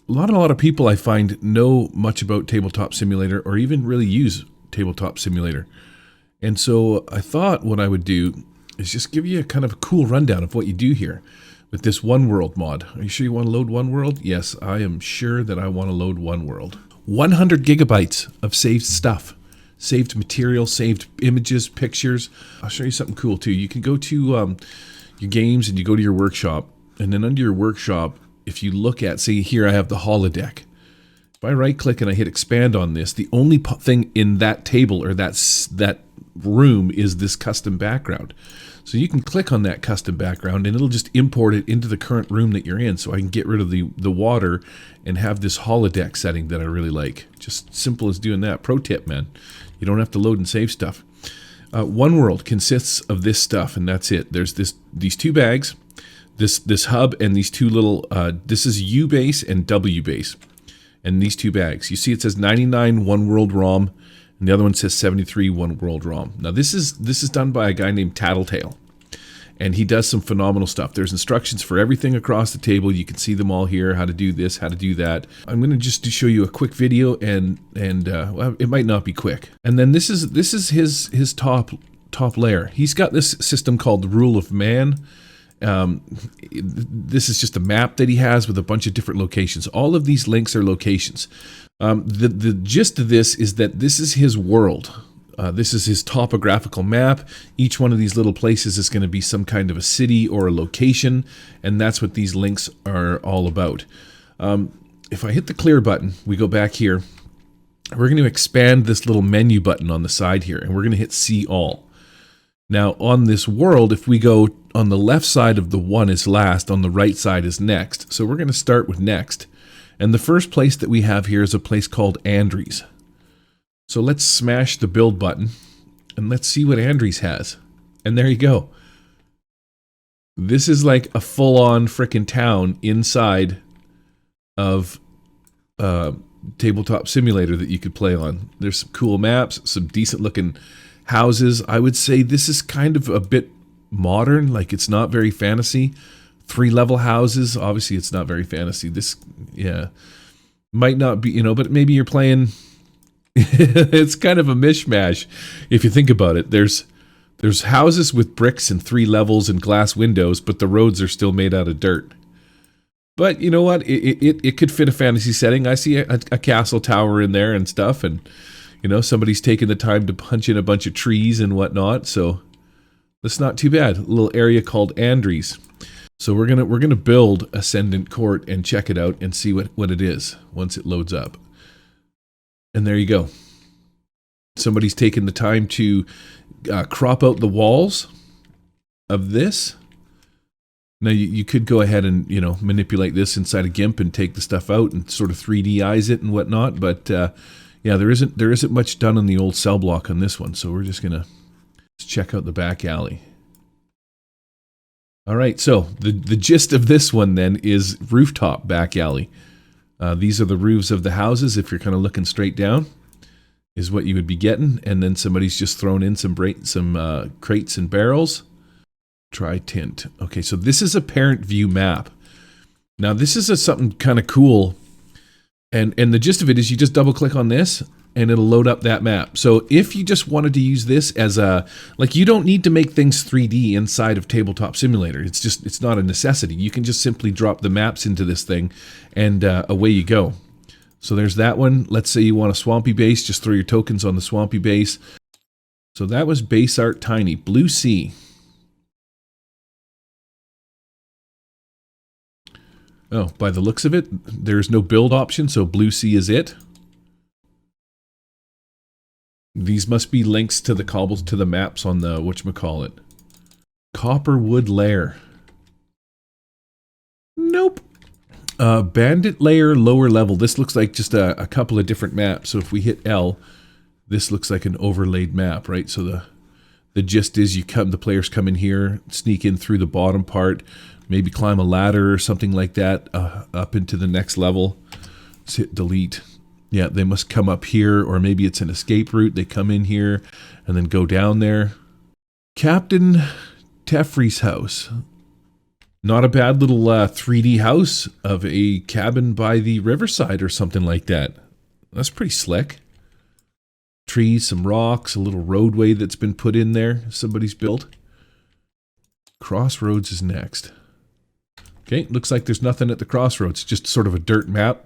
a lot of people I find know much about Tabletop Simulator or even really use Tabletop Simulator. And so I thought what I would do is just give you a kind of a cool rundown of what you do here with this OneWorld mod. Are you sure you want to load OneWorld? Yes, I am sure that I want to load OneWorld. 100 gigabytes of saved stuff. Saved material, saved images, pictures. I'll show you something cool too. You can go to your games and you go to your workshop. And then under your workshop, if you look at, say here I have the holodeck. If I right click and I hit expand on this, the only thing in that table or that room is this custom background. So you can click on that custom background and it'll just import it into the current room that you're in, so I can get rid of the water and have this holodeck setting that I really like. Just simple as doing that. Pro tip, man. You don't have to load and save stuff. OneWorld consists of this stuff, and that's it. There's these two bags, this hub, and these two little, this is U base and W base, and these two bags. You see it says 99 OneWorld ROM, and the other one says 73 OneWorld ROM. Now this is done by a guy named Tattletale, and he does some phenomenal stuff. There's instructions for everything across the table. You can see them all here, how to do this, how to do that. I'm going to just show you a quick video, and well, it might not be quick. And then this is his top layer. He's got this system called the Rule of Man. This is just a map that he has with a bunch of different locations. All of these links are locations. The gist of this is that this is his world. This is his topographical map. Each one of these little places is going to be some kind of a city or a location, and that's what these links are all about. If I hit the clear button, we go back here. We're going to expand this little menu button on the side here, and we're going to hit See All. Now, on this world, if we go on the left side of the one is last, on the right side is next. So we're going to start with next. And the first place that we have here is a place called Andreys. So let's smash the build button and let's see what Andreys has. And there you go. This is like a full-on frickin' town inside of Tabletop Simulator that you could play on. There's some cool maps, some decent looking houses. I would say this is kind of a bit modern, like it's not very fantasy. 3-level houses, obviously it's not very fantasy. This, yeah, might not be, but maybe you're playing, it's kind of a mishmash if you think about it. There's houses with bricks and 3 levels and glass windows, but the roads are still made out of dirt. But you know what, it could fit a fantasy setting. I see a castle tower in there and stuff, and somebody's taking the time to punch in a bunch of trees and whatnot, so that's not too bad. A little area called Andreys. So we're gonna build Ascendant Court and check it out and see what it is once it loads up. And there you go. Somebody's taken the time to crop out the walls of this. Now you could go ahead and manipulate this inside a GIMP and take the stuff out and sort of 3Dize it and whatnot, but yeah, there isn't much done on the old cell block on this one, so we're just gonna check out the back alley. All right, so the gist of this one then is rooftop back alley. These are the roofs of the houses. If you're kind of looking straight down, is what you would be getting, and then somebody's just thrown in some crates and barrels. Try tint. Okay, so this is a parent view map. Now this is something kind of cool, and the gist of it is you just double click on this and it'll load up that map. So if you just wanted to use this as you don't need to make things 3D inside of Tabletop Simulator. It's not a necessity. You can just simply drop the maps into this thing and away you go. So there's that one. Let's say you want a swampy base, just throw your tokens on the swampy base. So that was base art tiny. Blue Sea. Oh, by the looks of it, there's no build option, so Blue Sea is it. These must be links to the maps on the whatchamacallit. Copperwood Lair. Nope. Bandit Lair lower level. This looks like just a couple of different maps. So if we hit L, this looks like an overlaid map, right? So the gist is the players come in here, sneak in through the bottom part, maybe climb a ladder or something like that up into the next level. Let's hit delete. Yeah, they must come up here, or maybe it's an escape route. They come in here and then go down there. Captain Teffrey's house. Not a bad little 3D house of a cabin by the riverside or something like that. That's pretty slick. Trees, some rocks, a little roadway that's been put in there. Somebody's built. Crossroads is next. Okay, looks like there's nothing at the crossroads. Just sort of a dirt map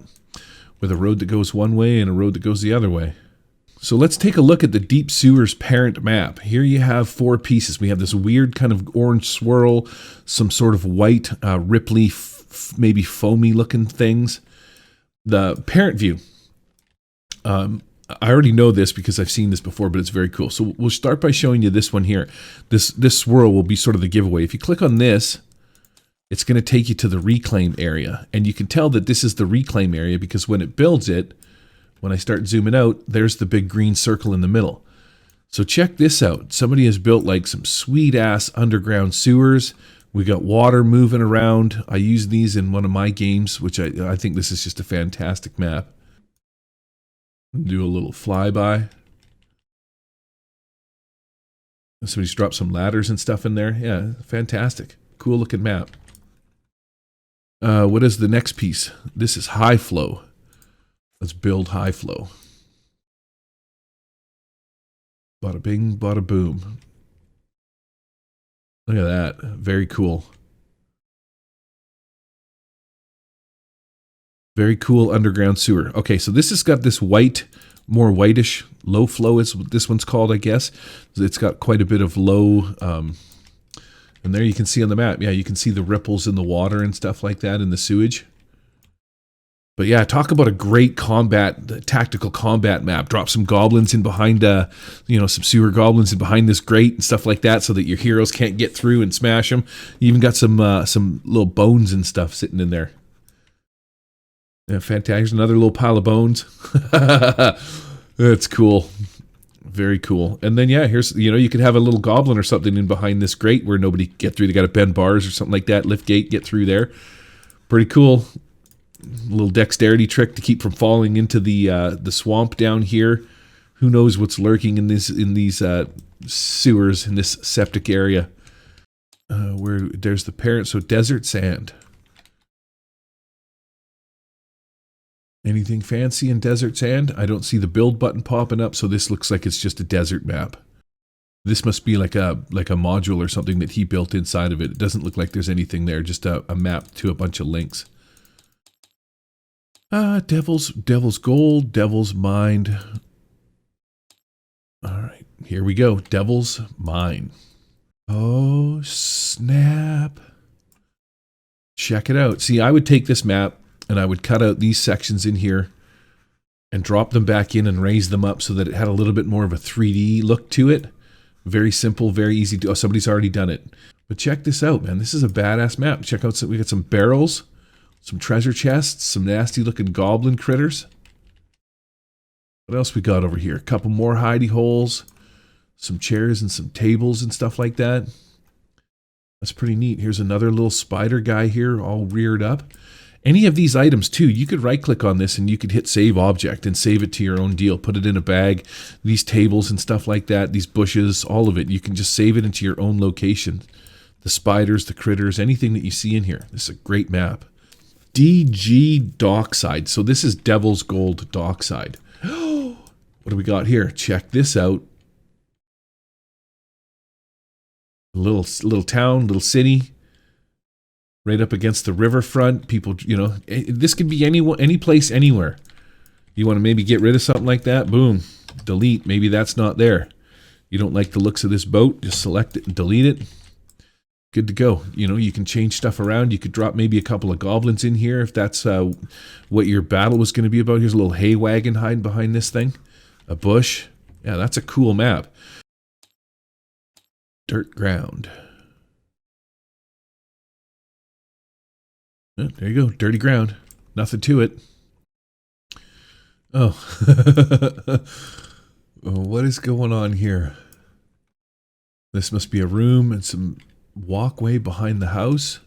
with a road that goes one way and a road that goes the other way. So let's take a look at the Deep Sewers parent map. Here you have 4 pieces. We have this weird kind of orange swirl, some sort of white, ripply, maybe foamy looking things. The parent view. I already know this because I've seen this before, but it's very cool. So we'll start by showing you this one here. This swirl will be sort of the giveaway. If you click on this, it's going to take you to the reclaim area. And you can tell that this is the reclaim area because when it builds it, when I start zooming out, there's the big green circle in the middle. So check this out. Somebody has built like some sweet ass underground sewers. We got water moving around. I use these in one of my games, which I think this is just a fantastic map. Do a little flyby. Somebody's dropped some ladders and stuff in there. Yeah, fantastic. Cool looking map. What is the next piece? This is high flow. Let's build high flow. Bada bing, bada boom. Look at that. Very cool. Very cool underground sewer. Okay, so this has got this white, more whitish, low flow is what this one's called, I guess. It's got quite a bit of low, and there you can see on the map, yeah, you can see the ripples in the water and stuff like that in the sewage. But yeah, talk about a great combat, tactical combat map. Drop some goblins in behind, some sewer goblins in behind this grate and stuff like that so that your heroes can't get through and smash them. You even got some little bones and stuff sitting in there. Yeah, fantastic. Another little pile of bones. That's cool. Very cool. And then, yeah, here's, you could have a little goblin or something in behind this grate where nobody can get through. They got to bend bars or something like that. Lift gate, get through there. Pretty cool. A little dexterity trick to keep from falling into the swamp down here. Who knows what's lurking in these sewers in this septic area? Where there's the parent. So desert sand. Anything fancy in desert sand? I don't see the build button popping up, so this looks like it's just a desert map. This must be like a module or something that he built inside of it. It doesn't look like there's anything there, just a map to a bunch of links. Devil's Gold, Devil's Mind. Alright, here we go. Devil's Mine. Oh, snap. Check it out. See, I would take this map and I would cut out these sections in here and drop them back in and raise them up so that it had a little bit more of a 3D look to it. Very simple, very easy to... Oh, somebody's already done it. But check this out, man. This is a badass map. Check out, we got some barrels, some treasure chests, some nasty looking goblin critters. What else we got over here? A couple more hidey holes, some chairs and some tables and stuff like that. That's pretty neat. Here's another little spider guy here, all reared up. Any of these items too, you could right click on this and you could hit save object and save it to your own deal. Put it in a bag. These tables and stuff like that, these bushes, all of it. You can just save it into your own location. The spiders, the critters, anything that you see in here. This is a great map. DG Dockside. So this is Devil's Gold Dockside. What do we got here? Check this out. A little town, little city. Right up against the riverfront. People, this could be any place, anywhere. You want to maybe get rid of something like that? Boom. Delete. Maybe that's not there. You don't like the looks of this boat? Just select it and delete it. Good to go. You can change stuff around. You could drop maybe a couple of goblins in here if that's what your battle was going to be about. Here's a little hay wagon hiding behind this thing. A bush. Yeah, that's a cool map. Dirt ground. Oh, there you go. Dirty ground. Nothing to it. Oh. What is going on here? This must be a room and some walkway behind the house.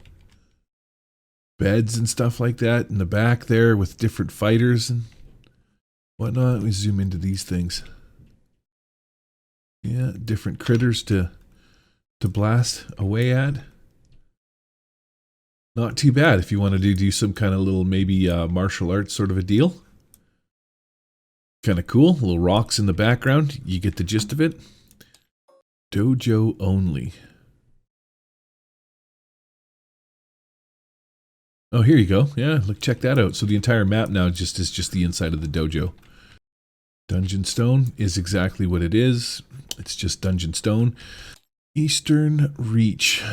Beds and stuff like that in the back there with different fighters and whatnot. Let me zoom into these things. Yeah, different critters to blast away at. Not too bad if you wanted to do some kind of little maybe martial arts sort of a deal. Kind of cool. Little rocks in the background. You get the gist of it. Dojo only. Oh, here you go. Yeah, look, check that out. So the entire map now is just the inside of the dojo. Dungeon Stone is exactly what it is. It's just Dungeon Stone. Eastern Reach.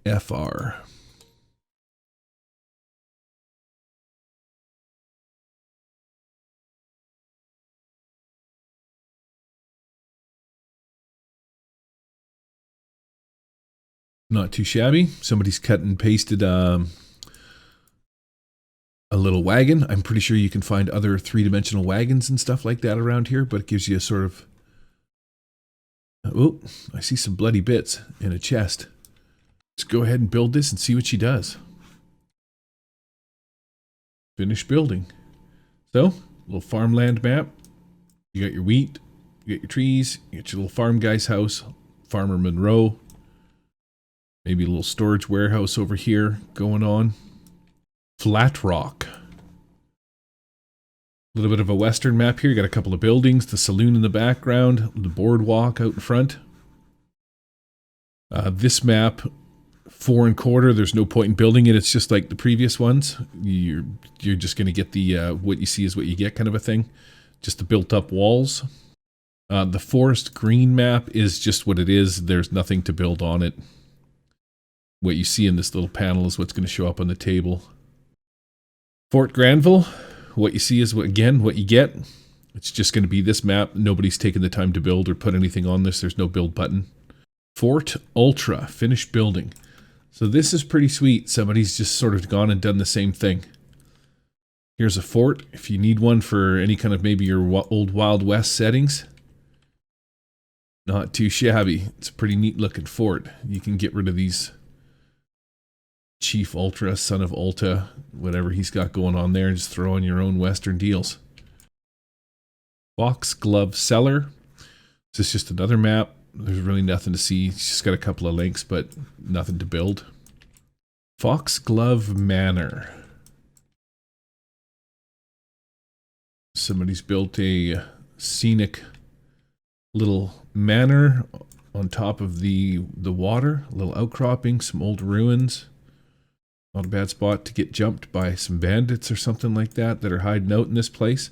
FR. Not too shabby. Somebody's cut and pasted a little wagon. I'm pretty sure you can find other three-dimensional wagons and stuff like that around here, but it gives you a sort of... Oh, I see some bloody bits in a chest. Let's go ahead and build this and see what she does. Finish building. So, little farmland map. You got your wheat, you got your trees, you got your little farm guy's house, Farmer Monroe. Maybe a little storage warehouse over here going on. Flat Rock. A little bit of a western map here. You got a couple of buildings, the saloon in the background, the boardwalk out in front. This map, 4 1/4. There's no point in building it. It's just like the previous ones. You're just going to get the what you see is what you get kind of a thing. Just the built up walls. The forest green map is just what it is. There's nothing to build on it. What you see in this little panel is what's going to show up on the table. Fort Granville, what you see is what you get. It's just going to be this map. Nobody's taken the time to build or put anything on this. There's no build button. Fort Ultra, finished building. So this is pretty sweet. Somebody's just sort of gone and done the same thing. Here's a fort. If you need one for any kind of maybe your old Wild West settings. Not too shabby. It's a pretty neat looking fort. You can get rid of these Chief Ultra, Son of Ulta, whatever he's got going on there, and just throw in your own Western deals. Foxglove Cellar. This is just another map. There's really nothing to see. It's just got a couple of links, but nothing to build. Foxglove Manor. Somebody's built a scenic little manor on top of the water. A little outcropping, some old ruins. Not a bad spot to get jumped by some bandits or something like that are hiding out in this place.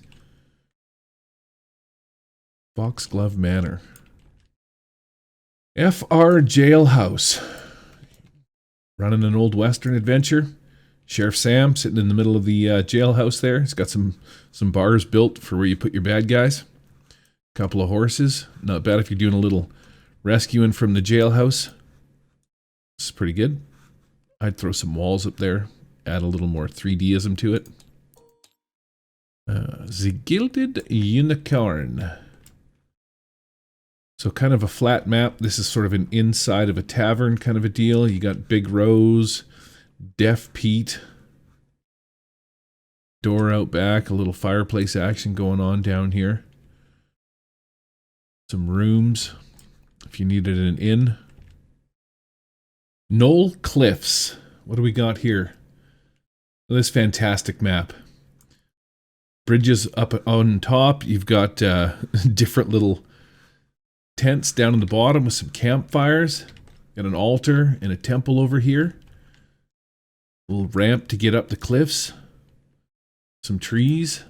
Foxglove Manor. FR Jailhouse. Running an old Western adventure. Sheriff Sam sitting in the middle of the jailhouse there. He's got some bars built for where you put your bad guys. Couple of horses. Not bad if you're doing a little rescuing from the jailhouse. This is pretty good. I'd throw some walls up there, add a little more 3Dism to it. The Gilded Unicorn. So kind of a flat map. This is sort of an inside of a tavern kind of a deal. You got Big Rose, Deaf Pete, door out back, a little fireplace action going on down here. Some rooms if you needed an inn. Knoll Cliffs. What do we got here? Well, this fantastic map. Bridges up on top. You've got different little tents down on the bottom with some campfires. Got an altar and a temple over here. A little ramp to get up the cliffs. Some trees.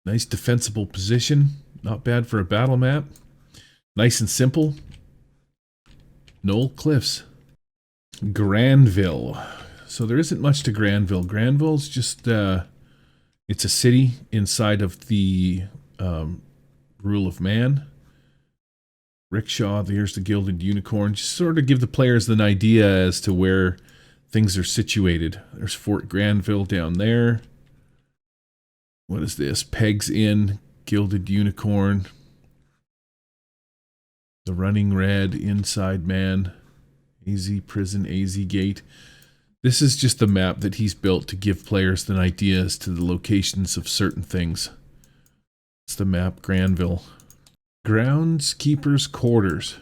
Nice defensible position. Not bad for a battle map. Nice and simple. Knoll Cliffs. Granville. So there isn't much to Granville. Granville's just, it's a city inside of the Rule of Man. Rickshaw, there's the Gilded Unicorn. Just sort of give the players an idea as to where things are situated. There's Fort Granville down there. What is this? Pegs Inn, Gilded Unicorn. The Running Red, Inside Man, AZ Prison, AZ Gate. This is just the map that he's built to give players an idea as to the locations of certain things. It's the map Granville. Groundskeepers' Quarters.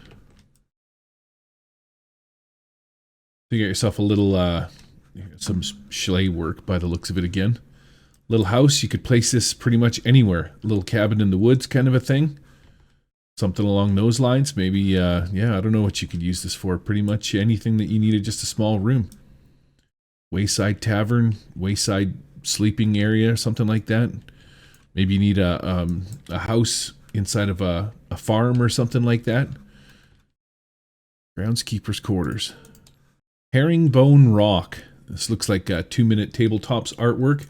I think You got yourself a little, some chalet work by the looks of it again. Little house, you could place this pretty much anywhere. A little cabin in the woods kind of a thing. Something along those lines. Maybe, yeah, I don't know what you could use this for. Pretty much anything that you needed, just a small room. Wayside tavern, wayside sleeping area, something like that. Maybe you need a house inside of a farm or something like that. Groundskeepers' quarters. Herringbone Rock. This looks like 2-minute Tabletop's artwork.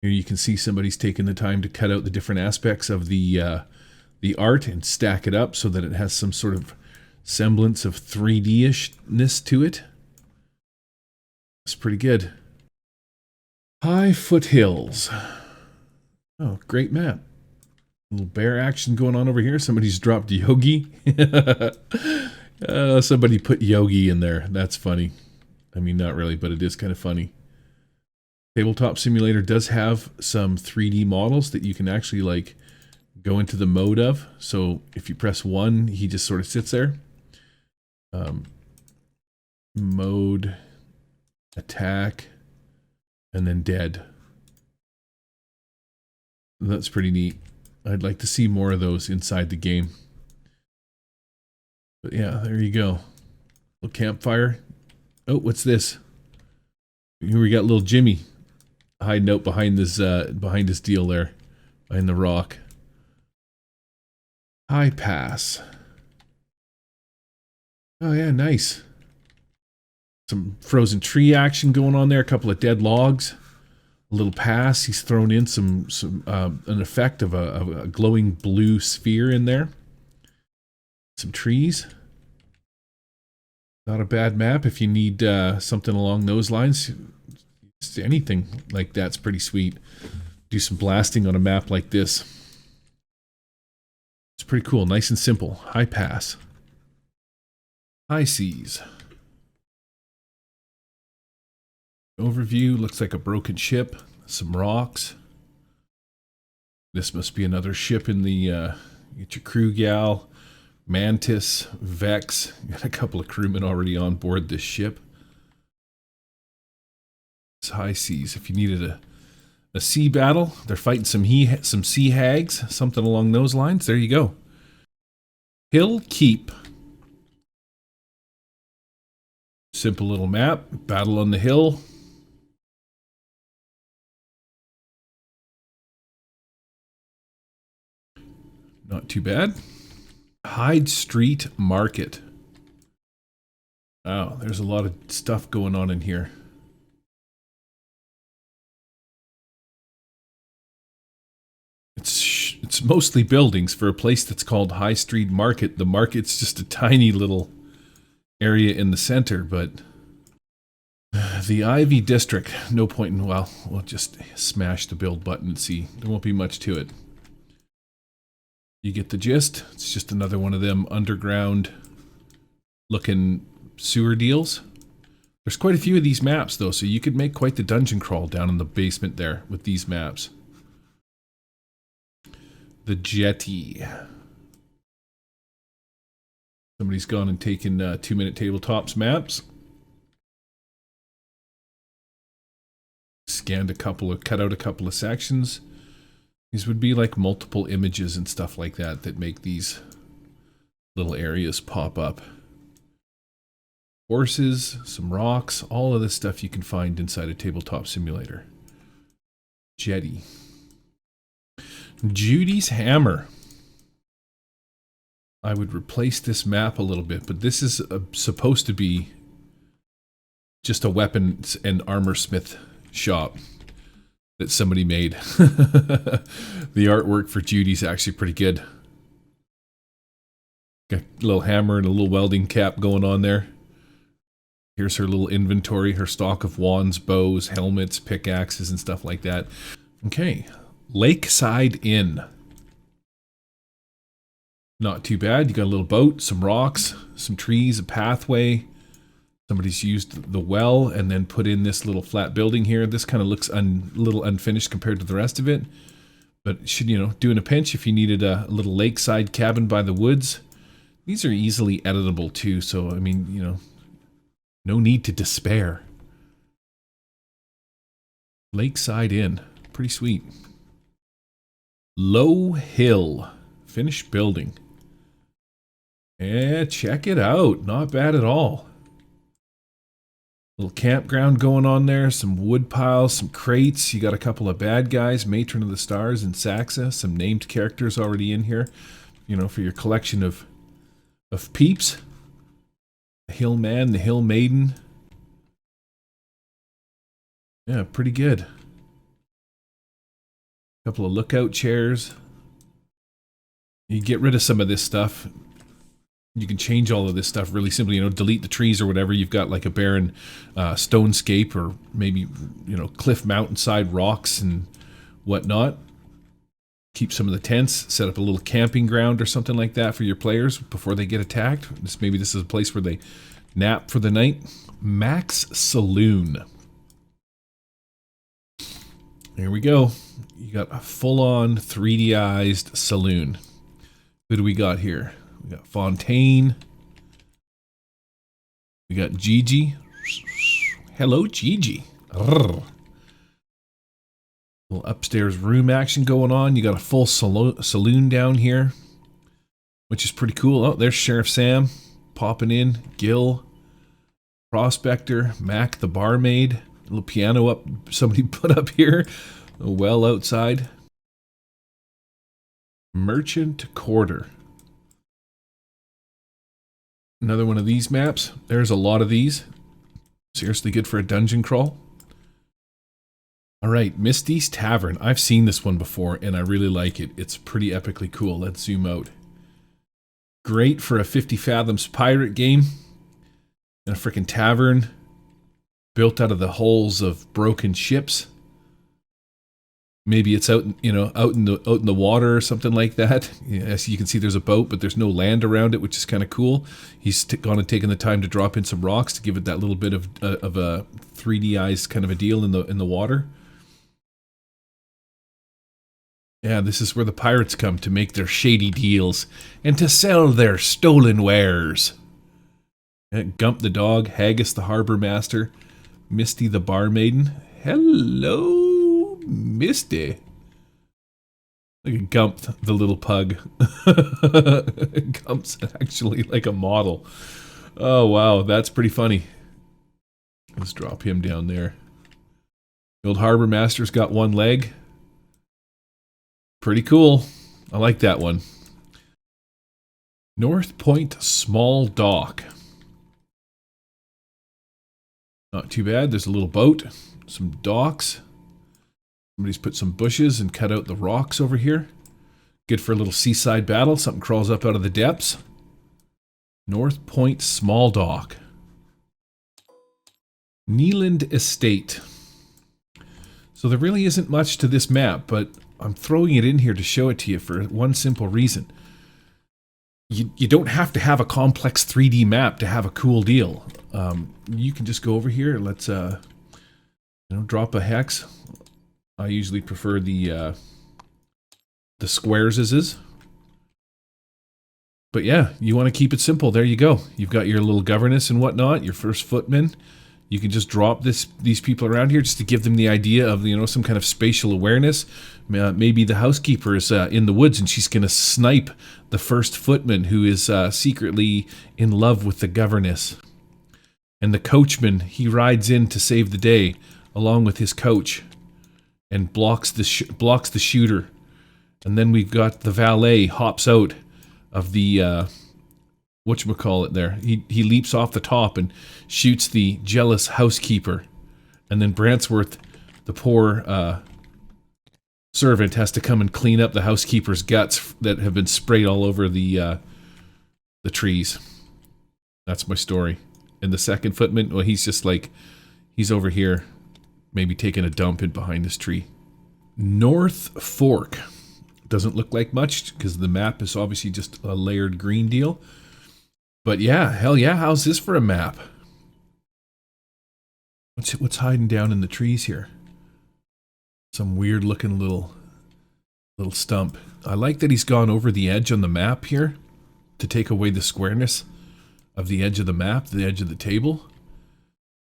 Here you can see somebody's taken the time to cut out the different aspects of the art and stack it up so that it has some sort of semblance of 3D-ishness to it. It's pretty good. High Foothills. Oh, great map. A little bear action going on over here. Somebody's dropped Yogi. Somebody put Yogi in there. That's funny. I mean, not really, but it is kind of funny. Tabletop Simulator does have some 3D models that you can actually like go into the mode of. So if you press 1, he just sort of sits there. Mode, attack, and then dead. That's pretty neat. I'd like to see more of those inside the game. But yeah, there you go. Little campfire. Oh, what's this? Here we got little Jimmy hiding out behind this deal there, behind the rock. High Pass. Oh yeah, nice. Some frozen tree action going on there. A couple of dead logs. A little pass. He's thrown in some an effect of a glowing blue sphere in there. Some trees. Not a bad map if you need something along those lines. Just anything like that's pretty sweet. Do some blasting on a map like this. It's pretty cool. Nice and simple. High Pass. High Seas. Overview. Looks like a broken ship. Some rocks. This must be another ship in the... get your crew gal. Mantis, Vex, got a couple of crewmen already on board this ship. It's High Seas. If you needed a sea battle, they're fighting some sea hags, something along those lines. There you go. Hill Keep. Simple little map. Battle on the hill. Not too bad. Hyde Street Market. Wow, there's a lot of stuff going on in here. It's mostly buildings for a place that's called High Street Market. The market's just a tiny little area in the center, but the Ivy District. No point in, well, we'll just smash the build button and see. There won't be much to it. You get the gist. It's just another one of them underground looking sewer deals. There's quite a few of these maps though, so you could make quite the dungeon crawl down in the basement there with these maps. The Jetty. Somebody's gone and taken 2-minute Tabletops maps. Scanned cut out a couple of sections. These would be like multiple images and stuff like that that make these little areas pop up. Horses, some rocks, all of this stuff you can find inside a Tabletop Simulator. Jetty. Judy's Hammer. I would replace this map a little bit, but this is supposed to be just a weapons and armor smith shop that somebody made. The artwork for Judy's actually pretty good. Got a little hammer and a little welding cap going on there. Here's her little inventory, her stock of wands, bows, helmets, pickaxes, and stuff like that. Okay, Lakeside Inn. Not too bad. You got a little boat, some rocks, some trees, a pathway. Somebody's used the well and then put in this little flat building here. This kind of looks a little unfinished compared to the rest of it. But should, do in a pinch if you needed a little lakeside cabin by the woods. These are easily editable too. So, I mean, No need to despair. Lakeside Inn. Pretty sweet. Low Hill. Finished building. Yeah, check it out. Not bad at all. Little campground going on there. Some wood piles, some crates. You got a couple of bad guys. Matron of the Stars and Saxa. Some named characters already in here. You know, for your collection of peeps. The Hill Man, the Hill Maiden. Yeah, pretty good. Couple of lookout chairs. You get rid of some of this stuff. You can change all of this stuff really simply, you know, delete the trees or whatever. You've got like a barren stonescape or maybe, you know, cliff mountainside rocks and whatnot. Keep some of the tents, set up a little camping ground or something like that for your players before they get attacked. Maybe this is a place where they nap for the night. Max Saloon. Here we go. You got a full-on 3D-ized saloon. Who do we got here? We got Fontaine. We got Gigi. Hello, Gigi. Little upstairs room action going on. You got a full saloon down here, which is pretty cool. Oh, there's Sheriff Sam popping in. Gil. Prospector. Mac the barmaid. A little piano up somebody put up here. A well outside. Merchant Quarter. Another one of these maps. There's a lot of these. Seriously good for a dungeon crawl. Alright, Misty's Tavern. I've seen this one before and I really like it. It's pretty epically cool. Let's zoom out. Great for a 50 Fathoms pirate game. And a freaking tavern built out of the hulls of broken ships. Maybe it's out, you know, out in the water or something like that. As you can see, there's a boat, but there's no land around it, which is kind of cool. He's gone and taken the time to drop in some rocks to give it that little bit of a 3D-ized kind of a deal in the water. Yeah, this is where the pirates come to make their shady deals and to sell their stolen wares. Gump the dog, Haggis the harbor master, Misty the barmaiden. Hello, Misty. Look at Gump, the little pug. Gump's actually like a model. Oh, wow, that's pretty funny. Let's drop him down there. The old harbor master's got one leg. Pretty cool. I like that one. North Point Small Dock. Not too bad. There's a little boat, some docks. Somebody's put some bushes and cut out the rocks over here. Good for a little seaside battle. Something crawls up out of the depths. North Point Small Dock. Neeland Estate. So there really isn't much to this map, but I'm throwing it in here to show it to you for one simple reason. You don't have to have a complex 3D map to have a cool deal. You can just go over here. Let's drop a hex. I usually prefer the squares. But yeah, you want to keep it simple. There you go. You've got your little governess and whatnot, your first footman. You can just drop these people around here just to give them the idea of, you know, some kind of spatial awareness. Maybe the housekeeper is in the woods and she's going to snipe the first footman who is secretly in love with the governess. And the coachman, he rides in to save the day along with his coach and blocks the shooter. And then we've got the valet hops out of the whatchamacallit there. He leaps off the top and shoots the jealous housekeeper. And then Brantsworth, the poor servant, has to come and clean up the housekeeper's guts that have been sprayed all over the trees. That's my story. And the second footman, well, he's just like, he's over here, maybe taking a dump in behind this tree. North Fork. Doesn't look like much because the map is obviously just a layered green deal. But yeah, hell yeah, how's this for a map? What's hiding down in the trees here? Some weird looking little stump. I like that he's gone over the edge on the map here to take away the squareness of the edge of the map, the edge of the table.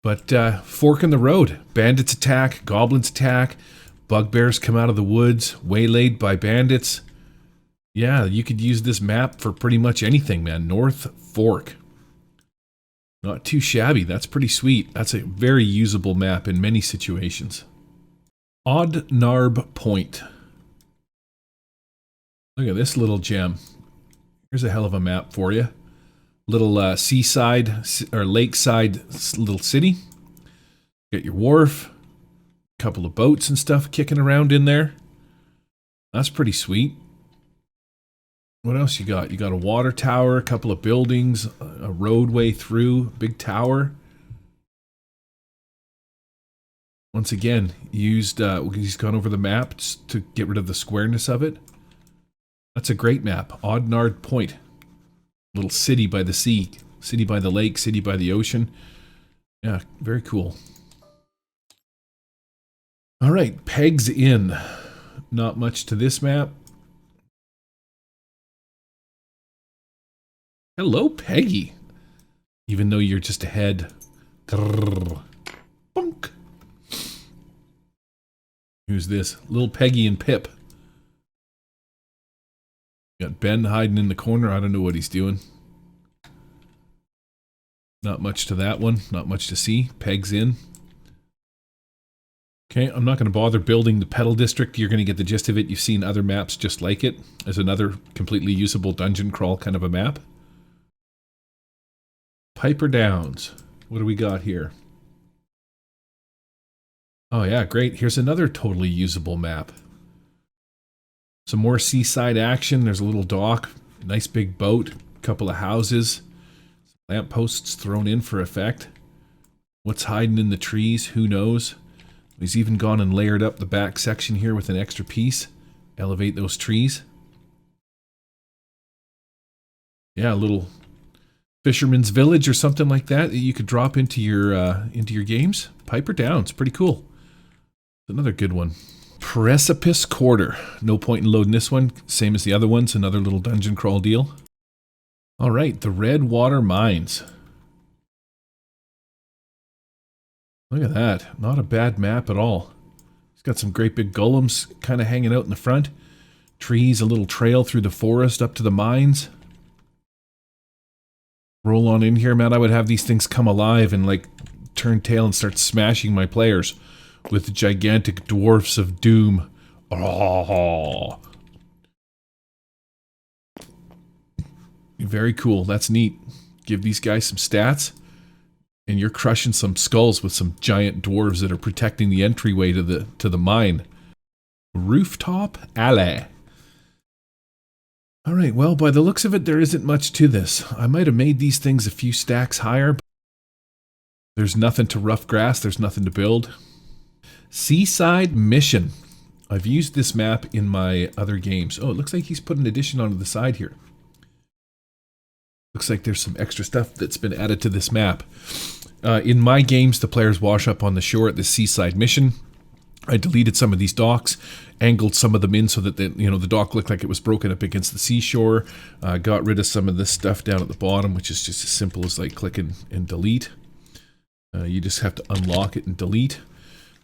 But fork in the road. Bandits attack, goblins attack, bugbears come out of the woods, waylaid by bandits. Yeah, you could use this map for pretty much anything, man. North Fork. Not too shabby. That's pretty sweet. That's a very usable map in many situations. Oddnard Point. Look at this little gem. Here's a hell of a map for you. Little seaside or lakeside little city. Got your wharf. A couple of boats and stuff kicking around in there. That's pretty sweet. What else you got? You got a water tower, a couple of buildings, a roadway through, big tower. Once again, he's gone over the map to get rid of the squareness of it. That's a great map. Oddnard Point. Little city by the sea, city by the lake, city by the ocean. Yeah, very cool. All right, Pegs Inn. Not much to this map. Hello, Peggy. Even though you're just ahead. Grrr. Bonk. Who's this? Little Peggy and Pip. Got Ben hiding in the corner. I don't know what he's doing. Not much to that one. Not much to see. Pegs Inn. Okay, I'm not going to bother building the Pedal District. You're going to get the gist of it. You've seen other maps just like it. There's another completely usable dungeon crawl kind of a map. Piper Downs. What do we got here? Oh yeah, great. Here's another totally usable map. Some more seaside action. There's a little dock, nice big boat, a couple of houses, lampposts thrown in for effect. What's hiding in the trees? Who knows? He's even gone and layered up the back section here with an extra piece. Elevate those trees. Yeah, a little fisherman's village or something like that you could drop into your games. Piper Downs, pretty cool. Another good one. Precipice Quarter. No point in loading this one. Same as the other ones. Another little dungeon crawl deal. All right, the Redwater Mines. Look at that. Not a bad map at all. It's got some great big golems kind of hanging out in the front. Trees, a little trail through the forest up to the mines. Roll on in here, man. I would have these things come alive and like turn tail and start smashing my players with gigantic dwarfs of doom. Oh. Very cool. That's neat. Give these guys some stats, and you're crushing some skulls with some giant dwarves that are protecting the entryway to the mine. Rooftop Alley. All right, well, by the looks of it, there isn't much to this. I might have made these things a few stacks higher, but there's nothing to rough grass. There's nothing to build. Seaside Mission. I've used this map in my other games. Oh, it looks like he's put an addition onto the side here. Looks like there's some extra stuff that's been added to this map. In my games, the players wash up on the shore at the Seaside Mission. I deleted some of these docks, angled some of them in so that the dock looked like it was broken up against the seashore. Got rid of some of this stuff down at the bottom, which is just as simple as like click and delete. You just have to unlock it and delete.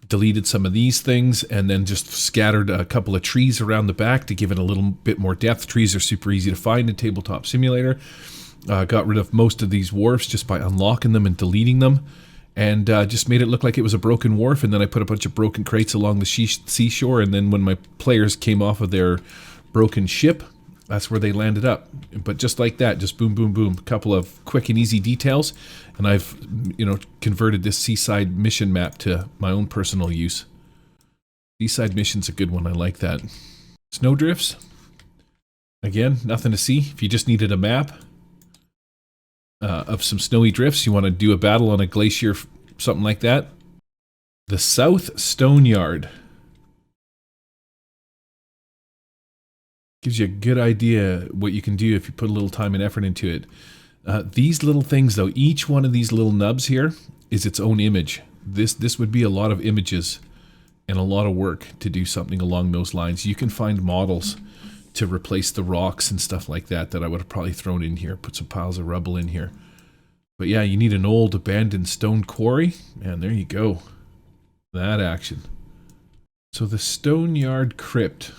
Deleted some of these things and then just scattered a couple of trees around the back to give it a little bit more depth. Trees are super easy to find in Tabletop Simulator. Got rid of most of these wharfs just by unlocking them and deleting them. And just made it look like it was a broken wharf. And then I put a bunch of broken crates along the seashore. And then when my players came off of their broken ship, that's where they landed up. But just like that, just boom, boom, boom. A couple of quick and easy details. And I've, converted this Seaside Mission map to my own personal use. Seaside Mission's a good one. I like that. Snowdrifts. Again, nothing to see. If you just needed a map of some snowy drifts, you want to do a battle on a glacier, something like that. The South Stone Yard. Gives you a good idea what you can do if you put a little time and effort into it. These little things, though, each one of these little nubs here is its own image. This would be a lot of images and a lot of work to do something along those lines. You can find models to replace the rocks and stuff like that I would have probably thrown in here. Put some piles of rubble in here. But yeah, you need an old abandoned stone quarry. And there you go. That action. So the Stone Yard Crypt.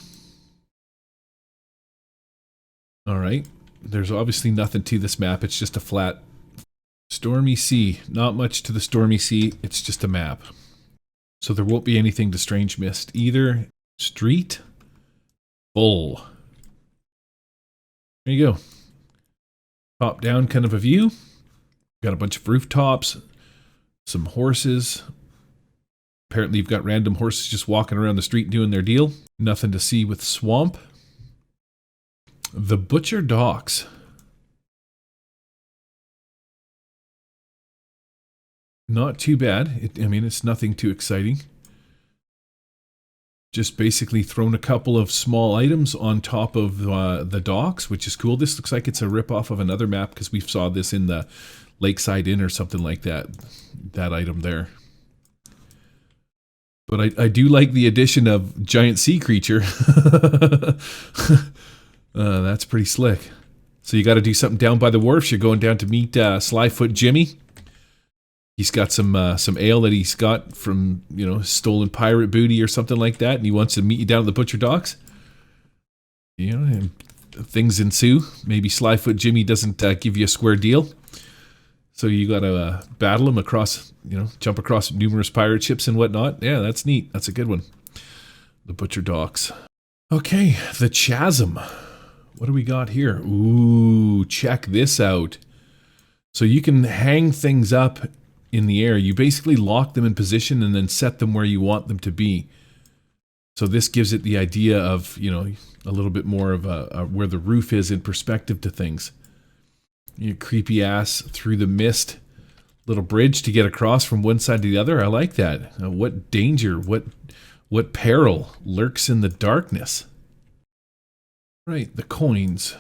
Alright. There's obviously nothing to this map. It's just a flat Stormy Sea. Not much to the Stormy Sea. It's just a map. So there won't be anything to Strange Mist either. Street. Full. There you go. Top down kind of a view. Got a bunch of rooftops. Some horses. Apparently you've got random horses just walking around the street doing their deal. Nothing to see with swamp. The Butcher Docks. Not too bad. I mean, it's nothing too exciting. Just basically thrown a couple of small items on top of the docks, which is cool. This looks like it's a rip-off of another map because we saw this in the Lakeside Inn or something like that. That item there. But I do like the addition of giant sea creature. That's pretty slick. So you got to do something down by the wharfs. You're going down to meet Slyfoot Jimmy. He's got some ale that he's got from, you know, stolen pirate booty or something like that, and he wants to meet you down at the Butcher Docks. You know, and things ensue. Maybe Slyfoot Jimmy doesn't give you a square deal. So you got to battle him across, you know, jump across numerous pirate ships and whatnot. Yeah, that's neat. That's a good one. The Butcher Docks. Okay, the Chasm. What do we got here? Ooh, check this out. So you can hang things up in the air. You basically lock them in position and then set them where you want them to be. So this gives it the idea of, you know, a little bit more of a where the roof is in perspective to things. You creepy ass through the mist little bridge to get across from one side to the other. I like that. What danger, what peril lurks in the darkness? Right, the coins.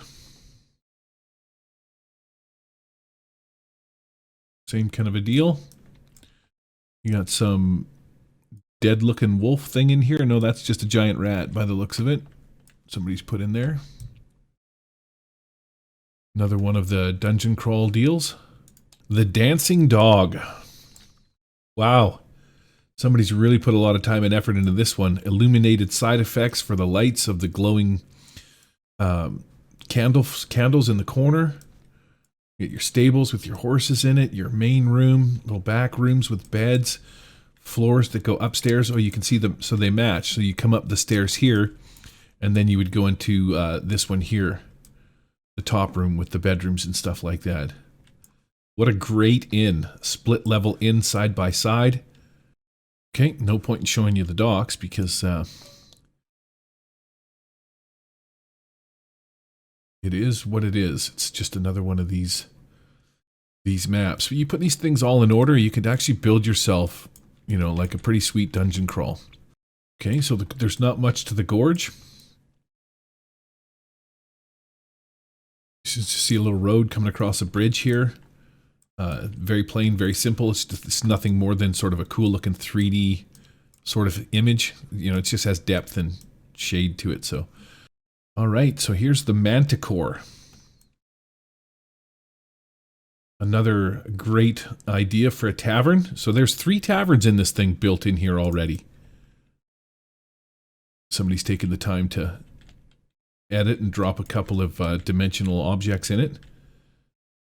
Same kind of a deal. You got some dead looking wolf thing in here. No, that's just a giant rat by the looks of it. Somebody's put in there. Another one of the dungeon crawl deals. The Dancing Dog. Wow. Somebody's really put a lot of time and effort into this one. Illuminated side effects for the lights of the glowing candles in the corner. You get your stables with your horses in it, your main room, little back rooms with beds, floors that go upstairs. Oh, you can see them, so they match. So you come up the stairs here, and then you would go into this one here, the top room with the bedrooms and stuff like that. What a great inn. Split level inn side by side. Okay, no point in showing you the docks because it is what it is. It's just another one of these maps. But you put these things all in order, you could actually build yourself, you know, like a pretty sweet dungeon crawl. Okay, so there's not much to the gorge. You just see a little road coming across a bridge here. Very plain, very simple. It's nothing more than sort of a cool looking 3D sort of image. You know, it just has depth and shade to it. So, all right. So here's the Manticore. Another great idea for a tavern. So there's 3 taverns in this thing built in here already. Somebody's taken the time to edit and drop a couple of dimensional objects in it.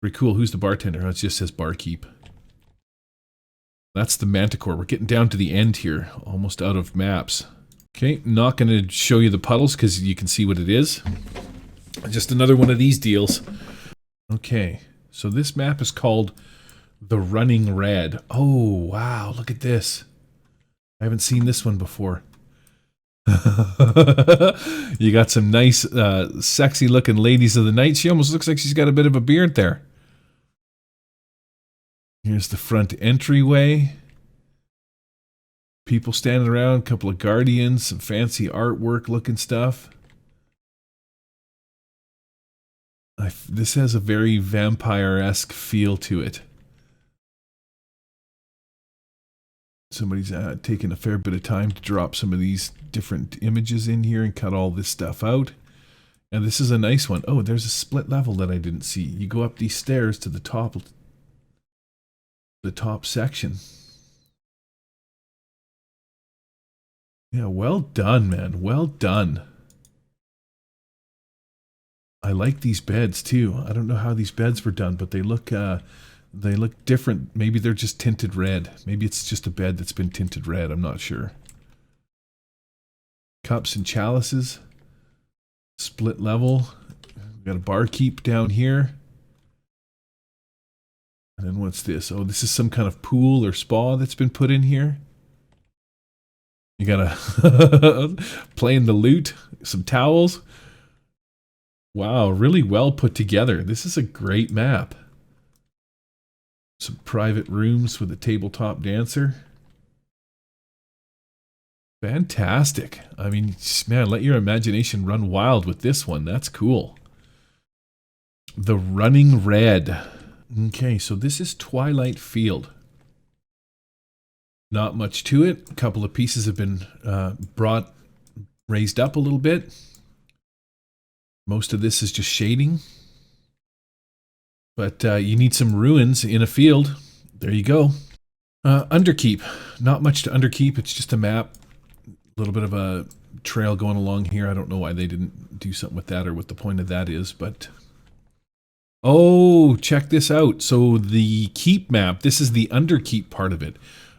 Pretty cool. Who's the bartender? Oh, it just says barkeep. That's the Manticore. We're getting down to the end here. Almost out of maps. Okay, not going to show you the puddles because you can see what it is. Just another one of these deals. Okay, so this map is called The Running Red. Oh, wow. Look at this. I haven't seen this one before. You got some nice, sexy looking ladies of the night. She almost looks like she's got a bit of a beard there. Here's the front entryway. People standing around, a couple of guardians, some fancy artwork looking stuff. This has a very vampire-esque feel to it. Somebody's taken a fair bit of time to drop some of these different images in here and cut all this stuff out. And this is a nice one. Oh, there's a split level that I didn't see. You go up these stairs to the top the top section. Yeah, well done, man. Well done. I like these beds too. I don't know how these beds were done, but they look different. Maybe they're just tinted red. Maybe it's just a bed that's been tinted red. I'm not sure. Cups and chalices. Split level. We've got a barkeep down here. And then what's this? Oh, this is some kind of pool or spa that's been put in here. You gotta playing the lute. Some towels. Wow, really well put together. This is a great map. Some private rooms with a tabletop dancer. Fantastic. I mean, man, let your imagination run wild with this one. That's cool. The Running Red. Okay, so this is Twilight Field. Not much to it. A couple of pieces have been raised up a little bit. Most of this is just shading. But you need some ruins in a field. There you go. Underkeep. Not much to underkeep. It's just a map. A little bit of a trail going along here. I don't know why they didn't do something with that or what the point of that is, but... Oh, check this out. So the keep map, this is the underkeep part of it.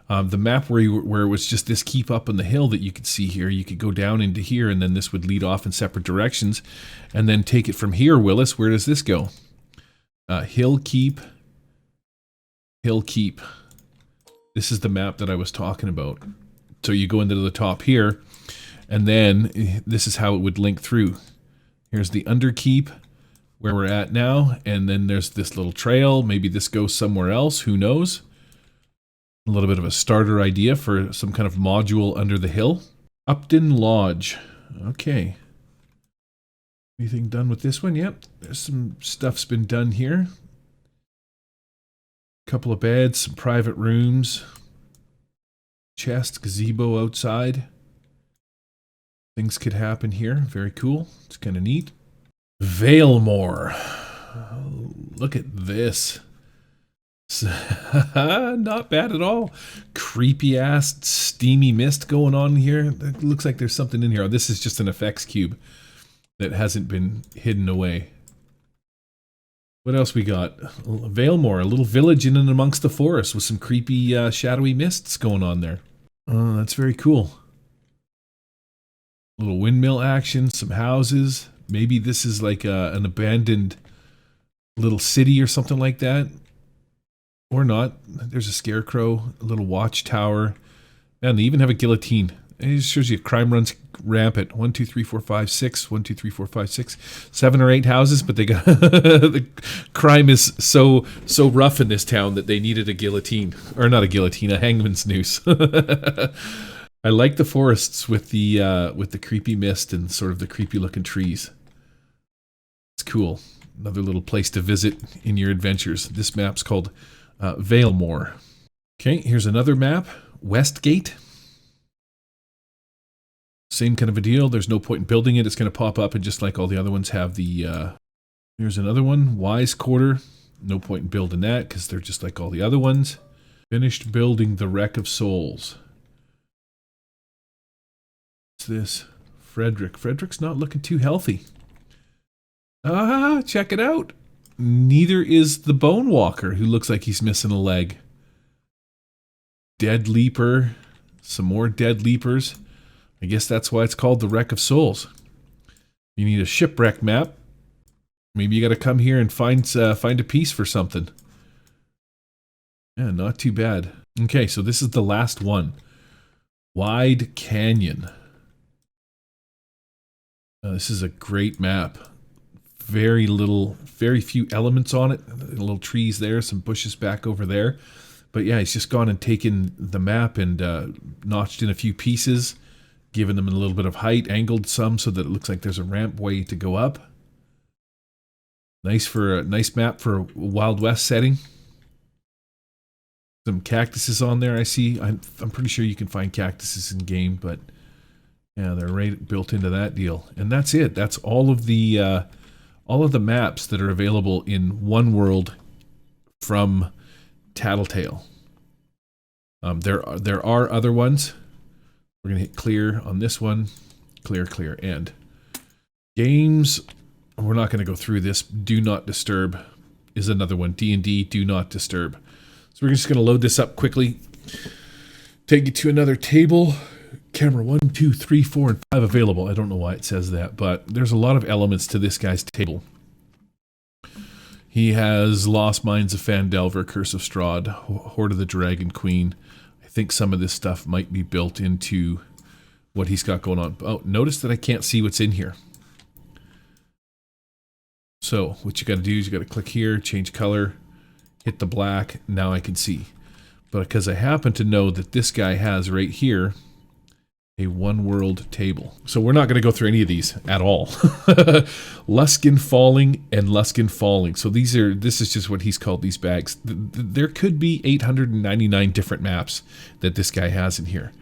The map where it was just this keep up on the hill that you could see here, you could go down into here and then this would lead off in separate directions. And then take it from here, Willis. Where does this go? Hill keep. Hill keep. This is the map that I was talking about. So you go into the top here and then this is how it would link through. Here's the underkeep where we're at now. And then there's this little trail. Maybe this goes somewhere else. Who knows? A little bit of a starter idea for some kind of module under the hill. Upton Lodge. Okay. Anything done with this one? Yep. There's some stuff's been done here. Couple of beds, some private rooms. Chest, gazebo outside. Things could happen here. Very cool. It's kind of neat. Valemore. Oh, look at this. Not bad at all. Creepy ass steamy mist going on here. It looks like there's something in here. Oh, this is just an effects cube that hasn't been hidden away. What else we got? Valemore, a little village in and amongst the forest with some creepy shadowy mists going on there. Oh, that's very cool. A little windmill action, some houses. Maybe this is like an abandoned little city or something like that. Or not. There's a scarecrow, a little watchtower. Man, they even have a guillotine. It just shows you crime runs rampant. 1, 2, 3, 4, 5, 6. 1, 2, 3, 4, 5, 6. 7 or 8 houses, but they got the crime is so rough in this town that they needed a guillotine. Or not a guillotine, a hangman's noose. I like the forests with the creepy mist and sort of the creepy looking trees. It's cool. Another little place to visit in your adventures. This map's called Valemore. Okay, here's another map. Westgate. Same kind of a deal. There's no point in building it. It's going to pop up and just like all the other ones have the... Here's another one. Wise Quarter. No point in building that because they're just like all the other ones. Finished building the Wreck of Souls. What's this? Frederick. Frederick's not looking too healthy. Ah, check it out. Neither is the Bone Walker, who looks like he's missing a leg. Dead Leaper. Some more Dead Leapers. I guess that's why it's called the Wreck of Souls. You need a shipwreck map. Maybe you got to come here and find a piece for something. Yeah, not too bad. Okay, so this is the last one. Wide Canyon. This is a great map. Very few elements on it. Little trees there, some bushes back over there. But yeah, he's just gone and taken the map and notched in a few pieces, given them a little bit of height, angled some so that it looks like there's a ramp way to go up. Nice map for a Wild West setting. Some cactuses on there, I see. I'm pretty sure you can find cactuses in game, but yeah, they're right built into that deal. And that's it. That's all of the maps that are available in OneWorld from Tattletale. There are other ones. We're going to hit clear on this one. Clear, clear, end. Games, we're not going to go through this. Do not disturb is another one. D&D, do not disturb. So we're just going to load this up quickly. Take you to another table. Camera 1, 2, 3, 4, and 5 available. I don't know why it says that, but there's a lot of elements to this guy's table. He has Lost Mines of Phandelver, Curse of Strahd, Hoard of the Dragon Queen. I think some of this stuff might be built into what he's got going on. Oh, notice that I can't see what's in here. So what you got to do is you got to click here, change color, hit the black. Now I can see. But because I happen to know that this guy has right here a OneWorld table. So we're not going to go through any of these at all. Luskan Falling and Luskan Falling. So this is just what he's called these bags. There could be 899 different maps that this guy has in here.